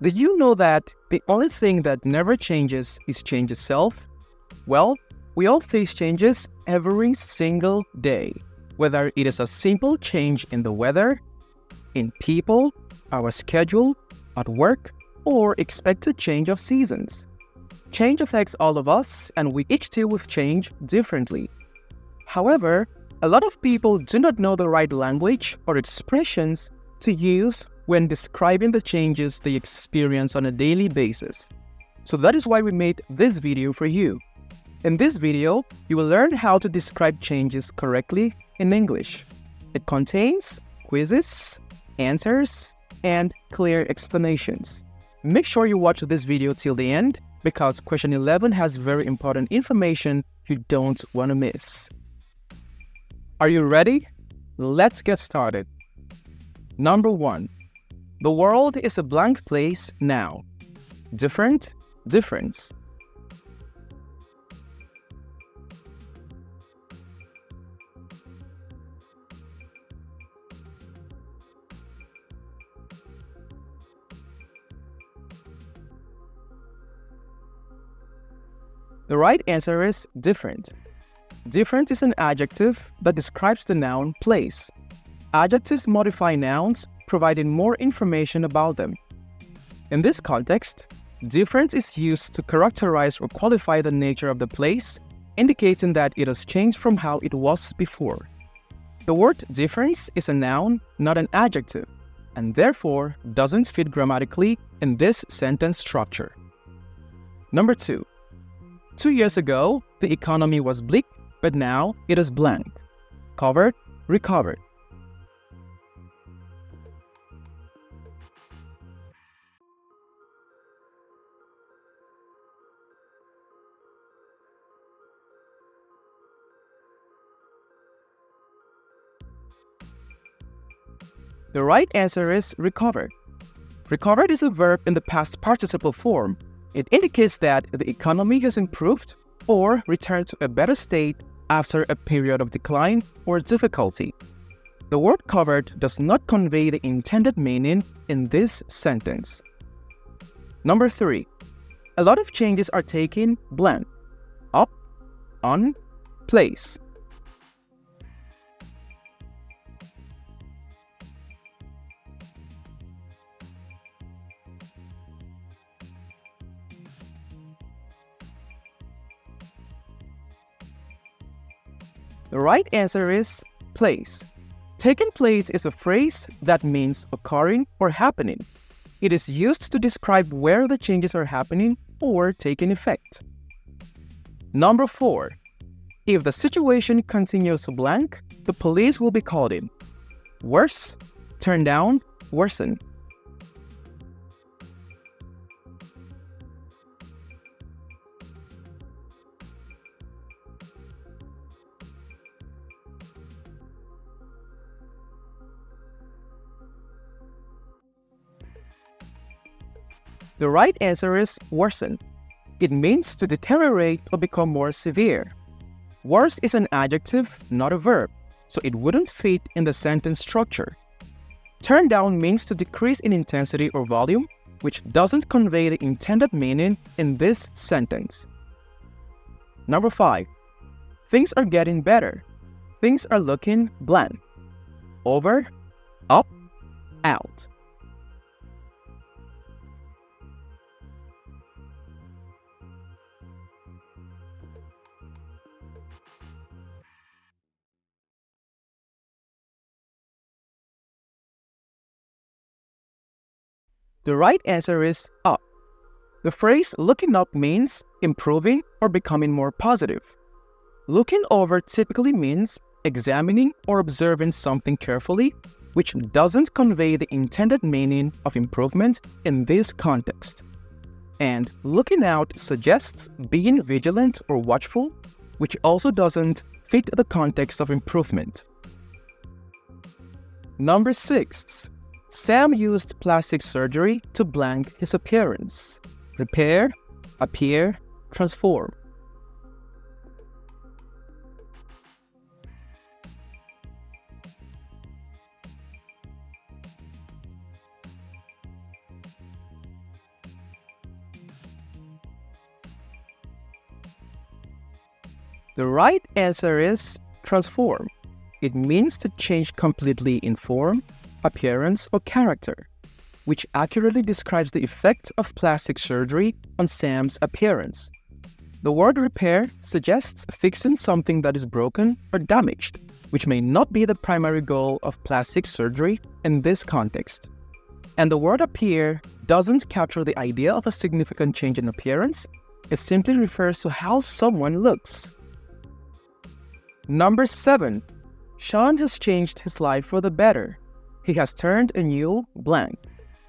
Did you know that the only thing that never changes is change itself? Well, we all face changes every single day, whether it is a simple change in the weather, in people, our schedule, at work, or expected change of seasons. Change affects all of us, and we each deal with change differently. However, a lot of people do not know the right language or expressions to use when describing the changes they experience on a daily basis. So that is why we made this video for you. In this video, you will learn how to describe changes correctly in English. It contains quizzes, answers, and clear explanations. Make sure you watch this video till the end because question 11 has very important information you don't want to miss. Are you ready? Let's get started. Number 1. The world is a blank place now. Different, difference. The right answer is different. Different is an adjective that describes the noun place. Adjectives modify nouns, providing more information about them. In this context, different is used to characterize or qualify the nature of the place, indicating that it has changed from how it was before. The word difference is a noun, not an adjective, and therefore doesn't fit grammatically in this sentence structure. Number 2. 2 years ago, the economy was bleak, but now it is blank. Covered, recovered. The right answer is recovered. Recovered is a verb in the past participle form. It indicates that the economy has improved or returned to a better state after a period of decline or difficulty. The word covered does not convey the intended meaning in this sentence. Number 3. A lot of changes are taking blank. Up, on, place. The right answer is place. Taking place is a phrase that means occurring or happening. It is used to describe where the changes are happening or taking effect. Number 4. If the situation continues blank, the police will be called in. Worse, turn down, worsen. The right answer is worsen. It means to deteriorate or become more severe. Worse is an adjective, not a verb, so it wouldn't fit in the sentence structure. Turn down means to decrease in intensity or volume, which doesn't convey the intended meaning in this sentence. Number 5. Things are getting better. Things are looking blank. Over, up, out. The right answer is up. The phrase looking up means improving or becoming more positive. Looking over typically means examining or observing something carefully, which doesn't convey the intended meaning of improvement in this context. And looking out suggests being vigilant or watchful, which also doesn't fit the context of improvement. Number 6. Sam used plastic surgery to blank his appearance. Repair, appear, transform. The right answer is transform. It means to change completely in form, appearance, or character, which accurately describes the effect of plastic surgery on Sam's appearance. The word repair suggests fixing something that is broken or damaged, which may not be the primary goal of plastic surgery in this context. And the word appear doesn't capture the idea of a significant change in appearance. It simply refers to how someone looks. Number 7. Sean has changed his life for the better. He has turned a new blank.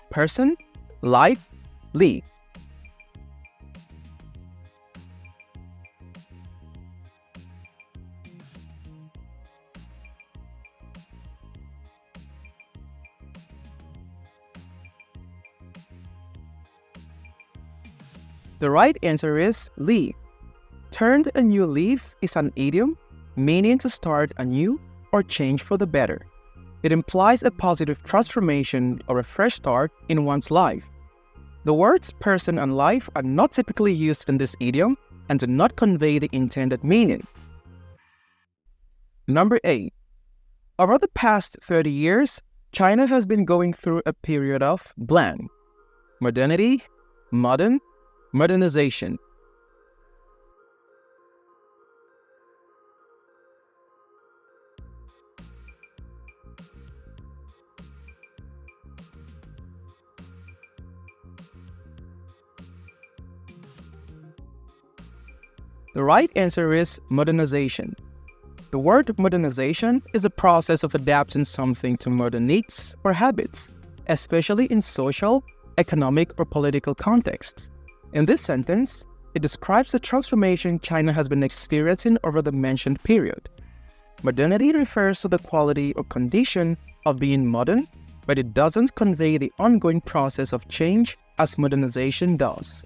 Person, life, leaf. The right answer is leaf. Turned a new leaf is an idiom meaning to start anew or change for the better. It implies a positive transformation or a fresh start in one's life. The words person and life are not typically used in this idiom and do not convey the intended meaning. Number 8. Over the past 30 years, China has been going through a period of blank. Modernity, modern, modernization. The right answer is modernization. The word modernization is a process of adapting something to modern needs or habits, especially in social, economic, or political contexts. In this sentence, it describes the transformation China has been experiencing over the mentioned period. Modernity refers to the quality or condition of being modern, but it doesn't convey the ongoing process of change as modernization does.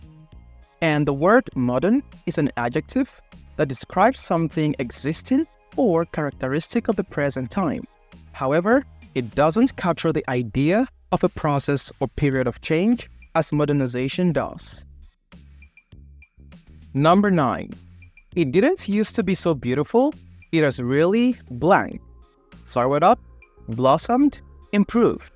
And the word modern is an adjective that describes something existing or characteristic of the present time. However, it doesn't capture the idea of a process or period of change as modernization does. Number 9. It didn't used to be so beautiful, it has really blank. Flowered up, blossomed, improved.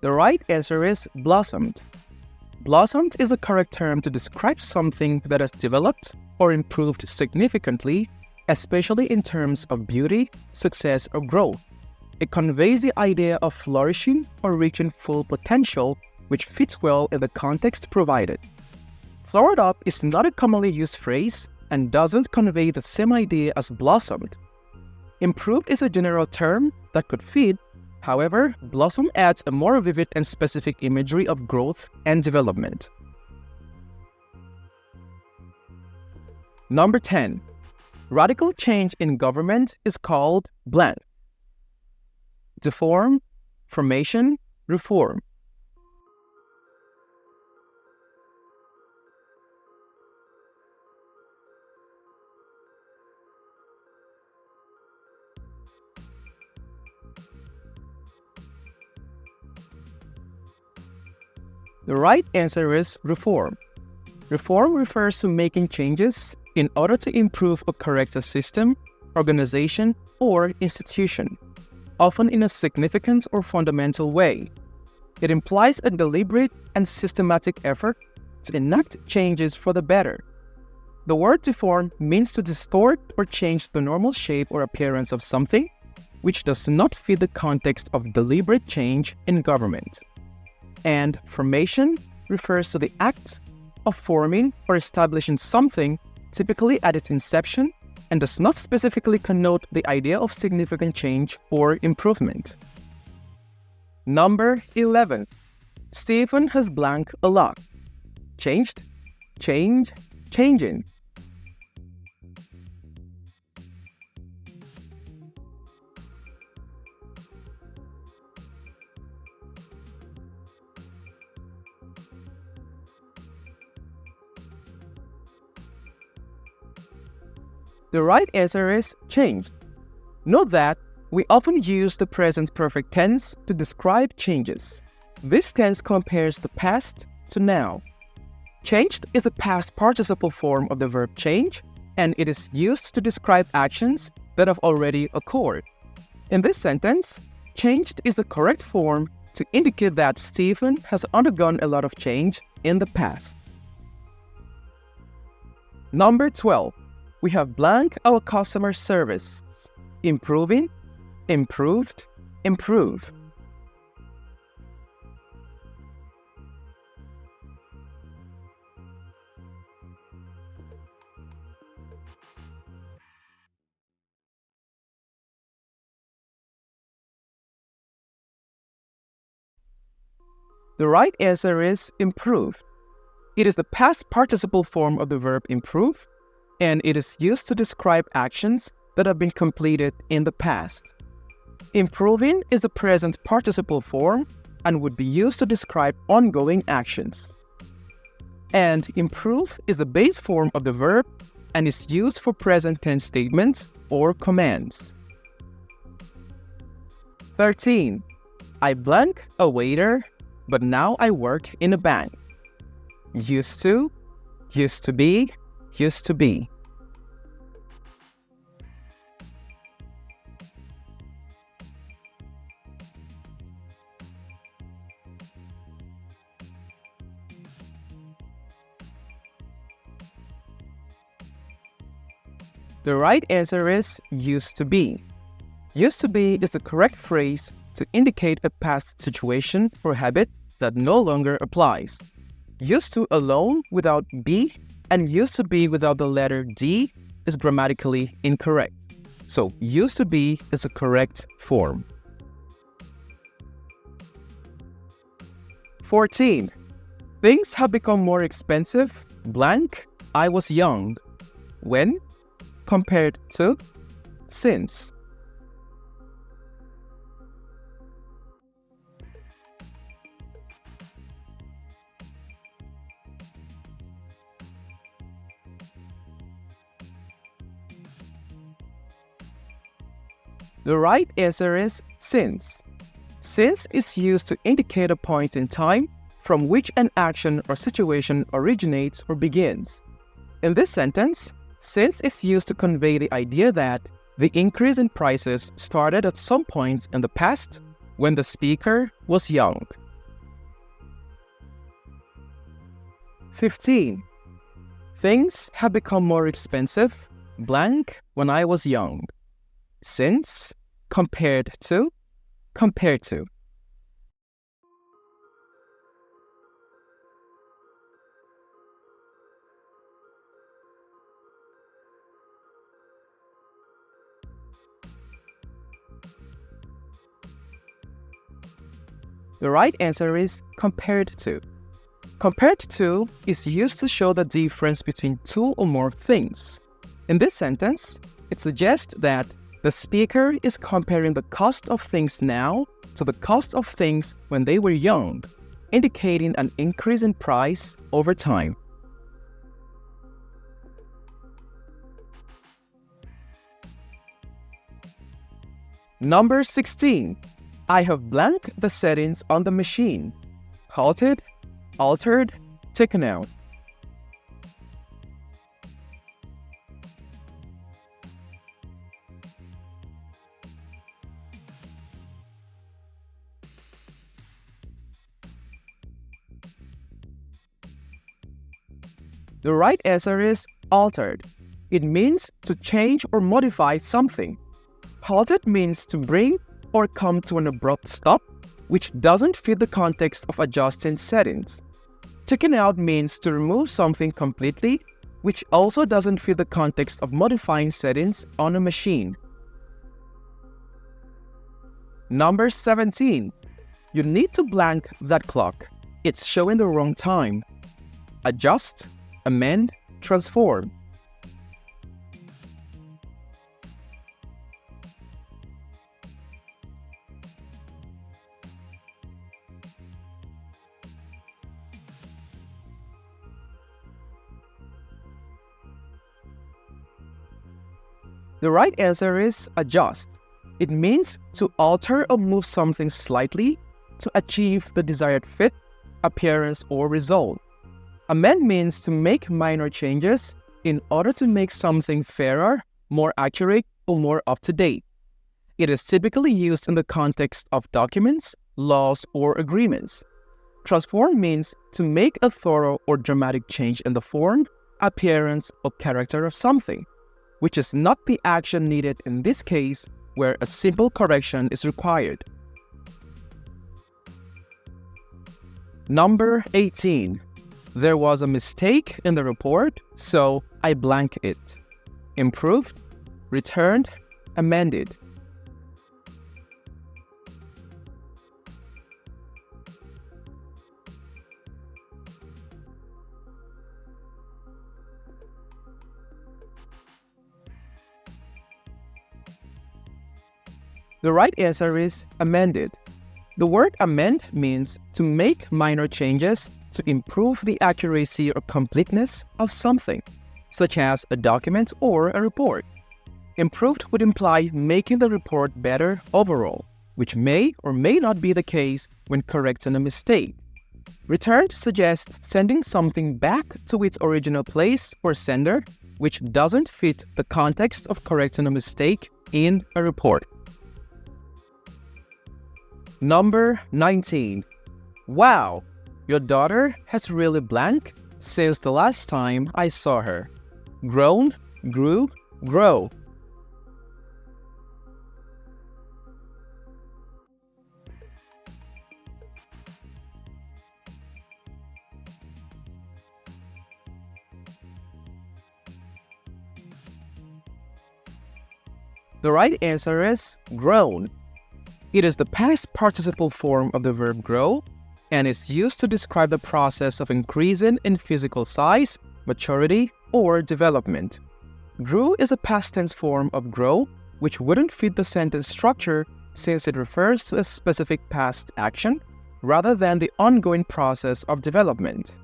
The right answer is blossomed. Blossomed is a correct term to describe something that has developed or improved significantly, especially in terms of beauty, success, or growth. It conveys the idea of flourishing or reaching full potential, which fits well in the context provided. Flowered up is not a commonly used phrase and doesn't convey the same idea as blossomed. Improved is a general term that could fit. However, blossom adds a more vivid and specific imagery of growth and development. Number 10. Radical change in government is called blank. Deform, formation, reform. The right answer is reform. Reform refers to making changes in order to improve or correct a system, organization, or institution, often in a significant or fundamental way. It implies a deliberate and systematic effort to enact changes for the better. The word deform means to distort or change the normal shape or appearance of something, which does not fit the context of deliberate change in government. And formation refers to the act of forming or establishing something, typically at its inception, and does not specifically connote the idea of significant change or improvement. Number 11. Stephen has blank a lot. Changed, change, changing. The right answer is changed. Note that we often use the present perfect tense to describe changes. This tense compares the past to now. Changed is the past participle form of the verb change, and it is used to describe actions that have already occurred. In this sentence, changed is the correct form to indicate that Stephen has undergone a lot of change in the past. Number 12. We have blank our customer service. Improving, improved, improve. The right answer is improve. It is the past participle form of the verb improve, and it is used to describe actions that have been completed in the past. Improving is the present participle form and would be used to describe ongoing actions. And improve is the base form of the verb and is used for present tense statements or commands. 13. I blank a waiter, but now I work in a bank. Used to, used to be, used to be. The right answer is used to be. Used to be is the correct phrase to indicate a past situation or habit that no longer applies. Used to alone without be and used to be without the letter D is grammatically incorrect. So used to be is the correct form. 14. Things have become more expensive, blank, I was young. When? Compared to? Since. The right answer is since. Since is used to indicate a point in time from which an action or situation originates or begins. In this sentence, since is used to convey the idea that the increase in prices started at some point in the past when the speaker was young. 15. Things have become more expensive, blank, when I was young. Since, compared to, compared to. The right answer is compared to. Compared to is used to show the difference between two or more things. In this sentence, it suggests that the speaker is comparing the cost of things now to the cost of things when they were young, indicating an increase in price over time. Number 16. I have blank the settings on the machine. Halted, altered, taken out. The right answer is altered. It means to change or modify something. Halted means to bring or come to an abrupt stop, which doesn't fit the context of adjusting settings. Taken out means to remove something completely, which also doesn't fit the context of modifying settings on a machine. Number 17. You need to blank that clock. It's showing the wrong time. Adjust, amend, transform. The right answer is adjust. It means to alter or move something slightly to achieve the desired fit, appearance, or result. Amend means to make minor changes in order to make something fairer, more accurate, or more up-to-date. It is typically used in the context of documents, laws, or agreements. Transform means to make a thorough or dramatic change in the form, appearance, or character of something, which is not the action needed in this case, where a simple correction is required. Number 18. There was a mistake in the report, so I blank it. Improved, returned, amended. The right answer is amended. The word amend means to make minor changes to improve the accuracy or completeness of something, such as a document or a report. Improved would imply making the report better overall, which may or may not be the case when correcting a mistake. Returned suggests sending something back to its original place or sender, which doesn't fit the context of correcting a mistake in a report. Number 19. Wow, your daughter has really blank since the last time I saw her. Grown, grew, grow. The right answer is grown. It is the past participle form of the verb grow and is used to describe the process of increasing in physical size, maturity, or development. Grew is a past tense form of grow, which wouldn't fit the sentence structure since it refers to a specific past action rather than the ongoing process of development.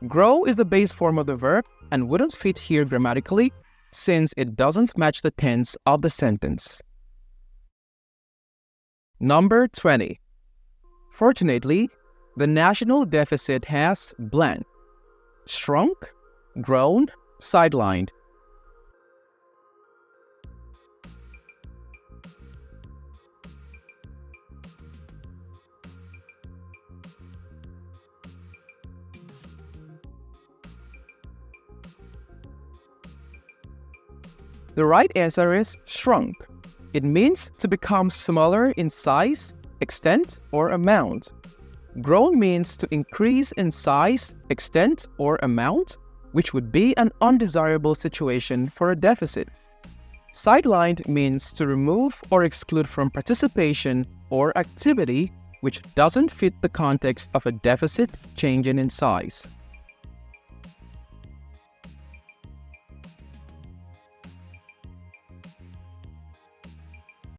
Grow is the base form of the verb and wouldn't fit here grammatically since it doesn't match the tense of the sentence. Number 20. Fortunately, the national deficit has blank. Shrunk, grown, sidelined. The right answer is shrunk. It means to become smaller in size, extent, or amount. Grown means to increase in size, extent, or amount, which would be an undesirable situation for a deficit. Sidelined means to remove or exclude from participation or activity which doesn't fit the context of a deficit changing in size.